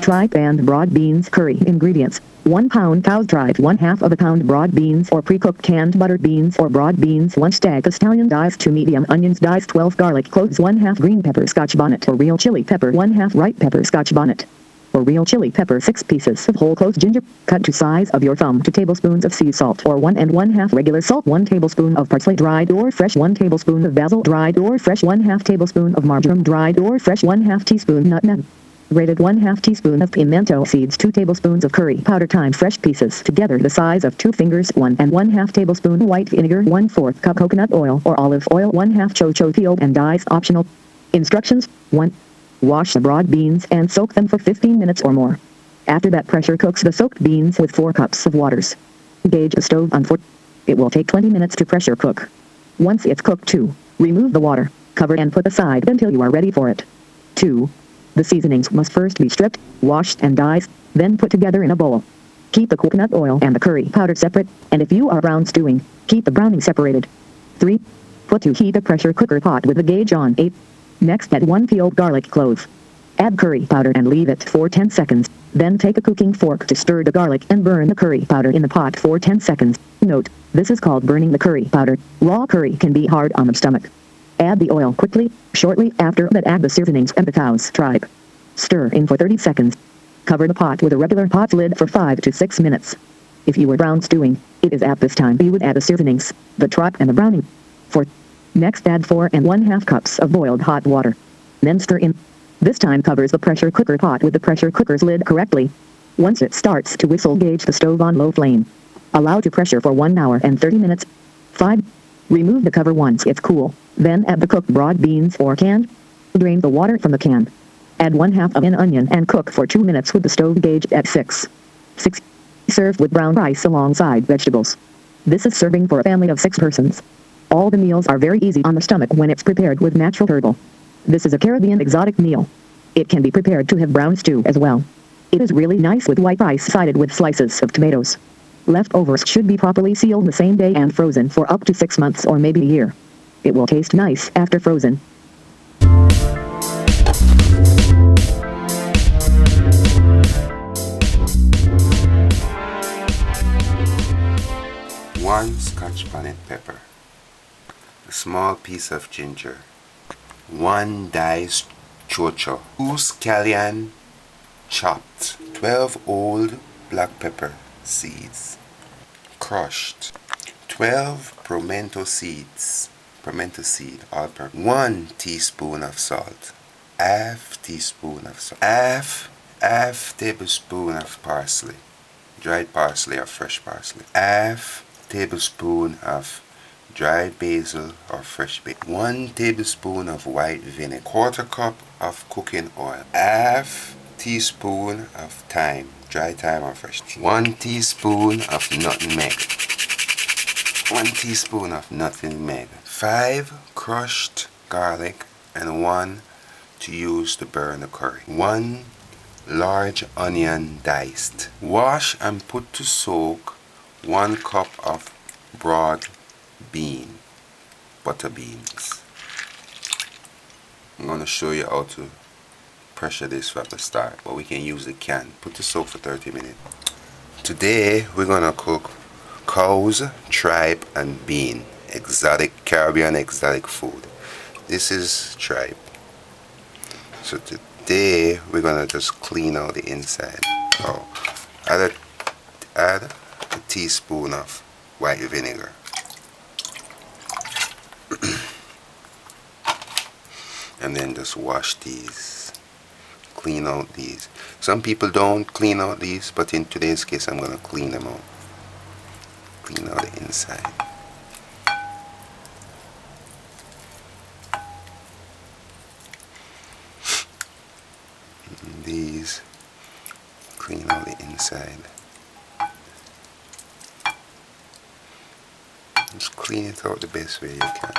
tripe and broad beans curry. Ingredients: 1 pound cow's tripe, 1/2 of a pound broad beans or pre-cooked canned buttered beans or broad beans, 1 stack of scallion diced, 2 medium onions diced, 12 garlic cloves, 1/2 green pepper Scotch bonnet or real chili pepper, 1/2 ripe pepper Scotch bonnet. For real chili pepper, 6 pieces of whole clove ginger, cut to size of your thumb, 2 tablespoons of sea salt or 1 1/2 regular salt, 1 tablespoon of parsley dried or fresh, 1 tablespoon of basil dried or fresh, 1/2 tablespoon of marjoram dried or fresh, 1/2 teaspoon nutmeg. Grated 1/2 teaspoon of pimento seeds, 2 tablespoons of curry powder, thyme fresh pieces together the size of 2 fingers, 1 1/2 tablespoon white vinegar, 1/4 cup coconut oil or olive oil, 1/2 chocho peeled and diced, optional. Instructions: 1. Wash the broad beans and soak them for 15 minutes or more. After that, pressure cooks the soaked beans with 4 cups of waters. Gauge the stove on 4. It will take 20 minutes to pressure cook. Once it's cooked, 2. Remove the water, cover and put aside until you are ready for it. 2. The seasonings must first be stripped, washed and diced, then put together in a bowl. Keep the coconut oil and the curry powder separate, and if you are brown stewing, keep the browning separated. 3. Put to heat a pressure cooker pot with the gauge on 8. Next, add 1 peeled garlic clove. Add curry powder and leave it for 10 seconds. Then take a cooking fork to stir the garlic and burn the curry powder in the pot for 10 seconds. Note, this is called burning the curry powder. Raw curry can be hard on the stomach. Add the oil quickly. Shortly after that, add the seasonings and the cow's tripe. Stir in for 30 seconds. Cover the pot with a regular pot lid for 5 to 6 minutes. If you were brown stewing, it is at this time you would add the seasonings, the tripe and the browning. 4. Next, add 4 1/2 cups of boiled hot water. Then stir in. This time covers the pressure cooker pot with the pressure cooker's lid correctly. Once it starts to whistle, gauge the stove on low flame. Allow to pressure for 1 hour and 30 minutes. 5. Remove the cover once it's cool. Then add the cooked broad beans or canned. Drain the water from the can. Add 1/2 of an onion and cook for 2 minutes with the stove gauged at 6. 6. Serve with brown rice alongside vegetables. This is serving for a family of 6 persons. All the meals are very easy on the stomach when it's prepared with natural herbal. This is a Caribbean exotic meal. It can be prepared to have brown stew as well. It is really nice with white rice sided with slices of tomatoes. Leftovers should be properly sealed the same day and frozen for up to 6 months or maybe a year. It will taste nice after frozen. One Scotch bonnet pepper, a small piece of ginger, 1 diced chocho, 2 scallion chopped, 12 old black pepper seeds, crushed, 12 pimento seeds, all per 1 teaspoon of salt, half teaspoon of salt, half tablespoon of parsley, dried parsley or fresh parsley, half tablespoon of dried basil or fresh basil, 1 tablespoon of white vinegar, 1/4 cup of cooking oil, half teaspoon of thyme, dry thyme or fresh, 1 teaspoon of nutmeg, 1 teaspoon of nutmeg, 5 crushed garlic and 1 to use to burn the curry, 1 large onion diced. Wash and put to soak 1 cup of broad butter beans. I'm going to show you how to pressure this from the start, but we can use the can. Put to soak for 30 minutes. Today we're going to cook cow's tripe and bean, Caribbean exotic food. This is tripe. So today we're going to just clean out the inside. Add a teaspoon of white vinegar. And then just wash these, clean out these. Some people don't clean out these, but in today's case I'm going to clean them out. Clean out the inside. And these, clean out the inside. Just clean it out the best way you can.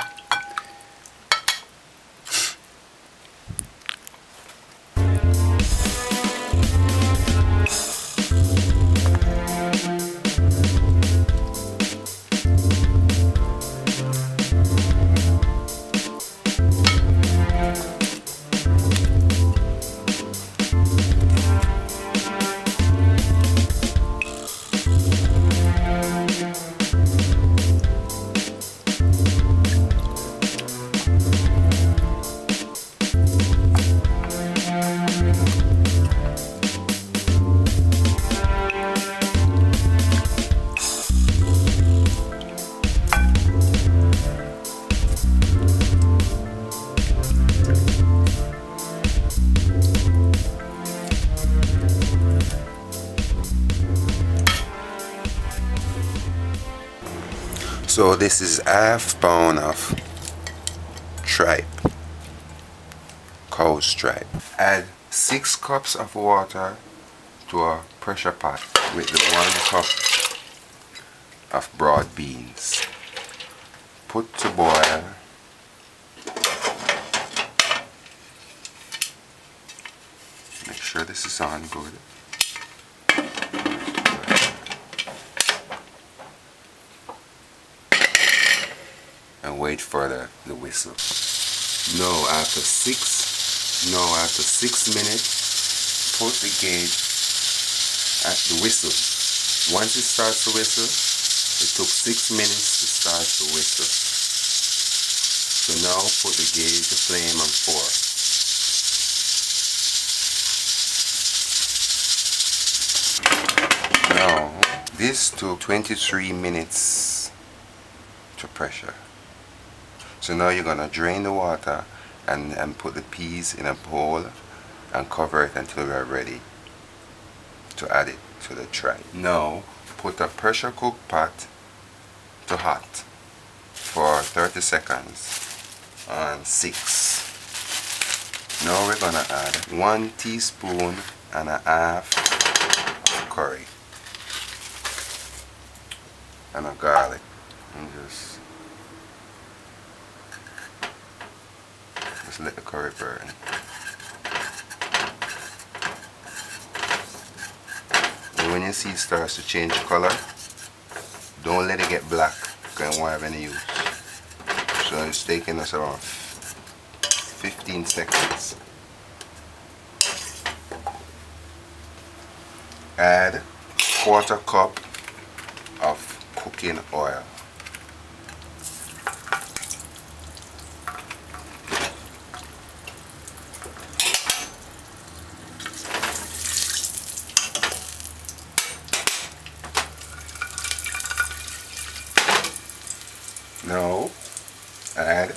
So this is half pound of tripe, cow's tripe. Add 6 cups of water to a pressure pot with the 1 cup of broad beans. Put to boil. Make sure this is on good. And wait for the whistle. After 6 minutes, put the gauge at the whistle. Once it starts to whistle, it took 6 minutes to start to whistle. So now put the gauge, the flame on 4. Now this took 23 minutes to pressure. So now you're gonna drain the water and put the peas in a bowl and cover it until we are ready to add it to the tripe. Now put a pressure cook pot to hot for 30 seconds on 6. Now we're gonna add 1 teaspoon and a half of curry and a garlic, and just let the curry burn. And when you see it starts to change color, don't let it get black, because it won't have any use. So it's taking us around 15 seconds. Add 1/4 cup of cooking oil. Now add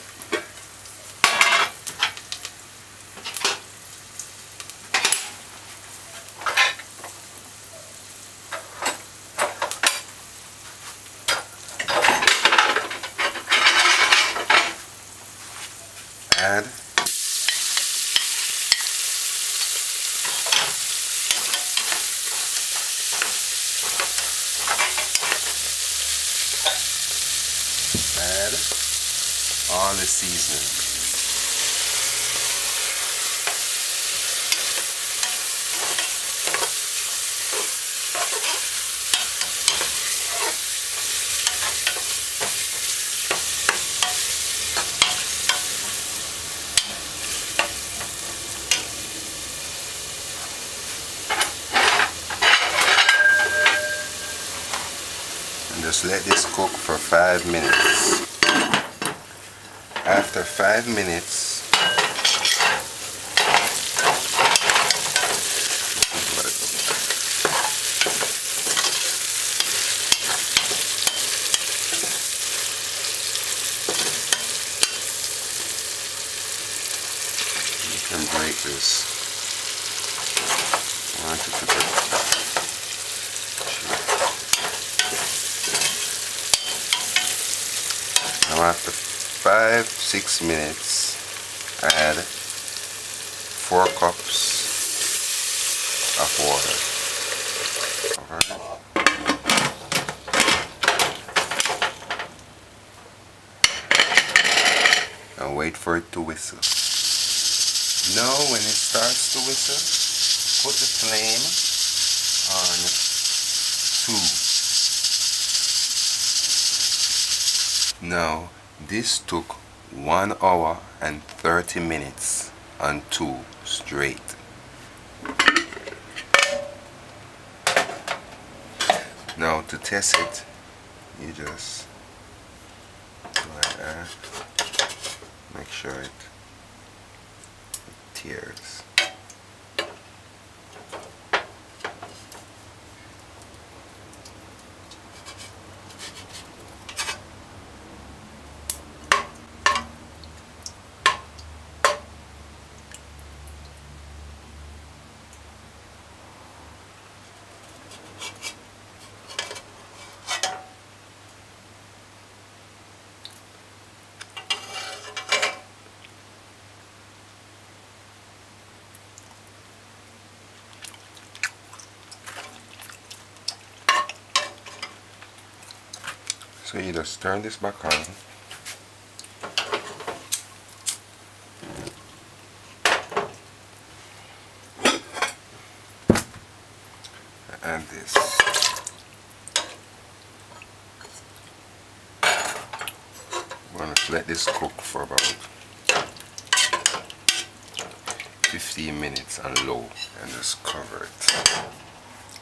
all the seasoning. And just let this cook for 5 minutes. After 5 minutes, you can break this. I want it to break the top. Now after 5-6 minutes, add 4 cups of water. Alright. And wait for it to whistle. Now when it starts to whistle, put the flame on 2. Now this took 1 hour and 30 minutes on 2 straight. Now to test it, you just go like that. Make sure it tears. So you just turn this back on. And this. I'm going to let this cook for about 15 minutes on low and just cover it.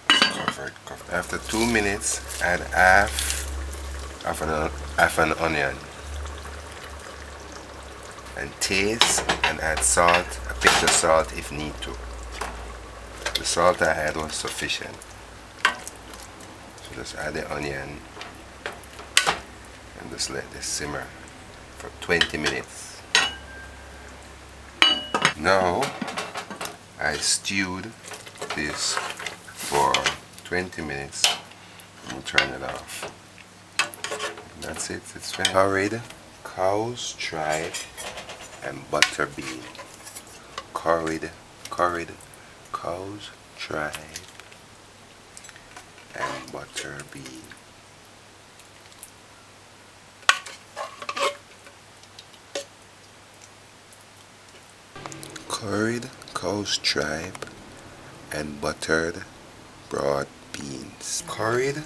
Cover it. After 2 minutes, add half an onion and taste and add salt, a pinch of salt if need to. The salt I had was sufficient. So just add the onion and just let this simmer for 20 minutes. Now I stewed this for 20 minutes and we'll turn it off. And that's it, it's finished. Curried cow's tripe and butter bean. Curried cow's tripe and butter bean. Curried cow's tripe and buttered broad beans. Curried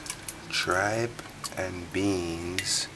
tripe and beans